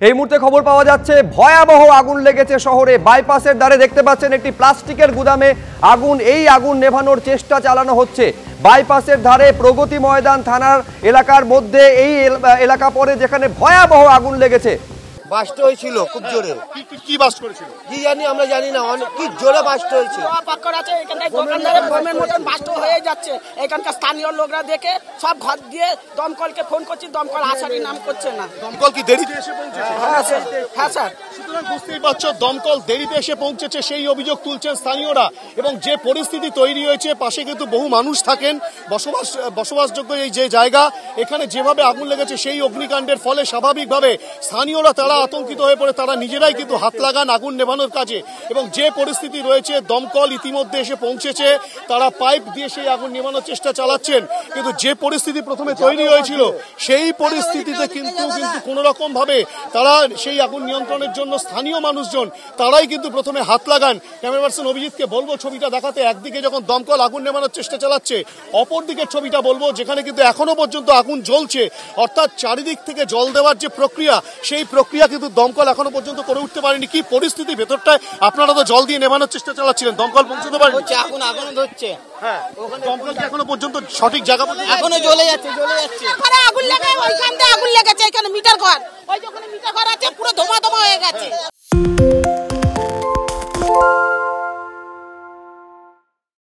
এই মুহূর্তে খবর পাওয়া যাচ্ছে ভয়াবহ আগুন লেগেছে শহরে। বাইপাসের ধারে দেখতে পাচ্ছেন একটি প্লাস্টিকের গুদামে আগুন। এই আগুন নেভানোর চেষ্টা চালানো হচ্ছে। বাইপাসের ধারে প্রগতি ময়দান থানার এলাকার মধ্যে এই এলাকা পড়ে, যেখানে ভয়াবহ আগুন লেগেছে। বাস্ট হয়েছিল খুব জোরে। কি বাস্ট করেছিল কি জানি, আমরা জানি না, অনেক কি জোরে বাস্ট হয়েছে। পাক্কর আছে এখানটায়, দোকানদারে বোমের মতন বাস্ট হয়ে যাচ্ছে। এখানকার স্থানীয় লোকরা দেখে সব ঘর দিয়ে দমকলকে ফোন করছি, দমকল আসারই নাম করছে না। দমকল কি দেরিতে এসে পৌঁছেছে? হ্যাঁ স্যার। সুতরাং বুঝতেই পারছো, দমকল দেরিতে এসে পৌঁছেছে সেই অভিযোগ তুলছেন স্থানীয়রা। এবং যে পরিস্থিতি তৈরি হয়েছে, পাশে কিন্তু বহু মানুষ থাকেন, বসবাসযোগ্য এই যে জায়গা, এখানে যেভাবে আগুন লেগেছে সেই অগ্নিকাণ্ডের ফলে স্বাভাবিকভাবে স্থানীয়রা তারা আতঙ্কিত হয়ে পড়ে। তারা নিজেরাই কিন্তু হাত লাগান আগুন নেভানোর কাজে। এবং যে পরিস্থিতি রয়েছে, দমকল ইতিমধ্যে এসে পৌঁছেছে, তারা পাইপ দিয়ে সেই আগুন নেভানোর চেষ্টা চালাচ্ছেন। কিন্তু যে পরিস্থিতি প্রথমে তৈরি হয়েছিল, সেই পরিস্থিতিতে কিন্তু কোনো রকম ভাবে তারা সেই আগুন নিয়ন্ত্রণের জন্য স্থানীয় মানুষজন তারাই কিন্তু প্রথমে হাত লাগান। ক্যামেরা পার্সন অভিজিৎকে বলবো ছবিটা দেখাতে। একদিকে যখন দমকল আগুন নেভানোর চেষ্টা চালাচ্ছে, অপর দিকের ছবিটা বলবো যেখানে কিন্তু এখনো পর্যন্ত আগুন জ্বলছে। অর্থাৎ চারিদিক থেকে জল দেওয়ার যে প্রক্রিয়া, সেই প্রক্রিয়া কিন্তু দমকল এখনো পর্যন্ত করে উঠতে পারেনি। কি পরিস্থিতি ভেতরটায়? আপনারা তো জল দিয়ে নেভানোর চেষ্টা চালাচ্ছিলেন, দমকল পৌঁছতে পারেনি। আগুন এখনো ধরছে। হ্যাঁ, দমকল কি এখনো পর্যন্ত সঠিক জায়গা পর্যন্ত? এখনো জ্বলে যাচ্ছে। ঘরে আগুন লেগে, ওইখান দিয়ে আগুন লেগেছে। এখানে মিটার ঘর, ওই যে ওখানে মিটার ঘর আছে, পুরো ধোঁয়া হয়ে গেছে।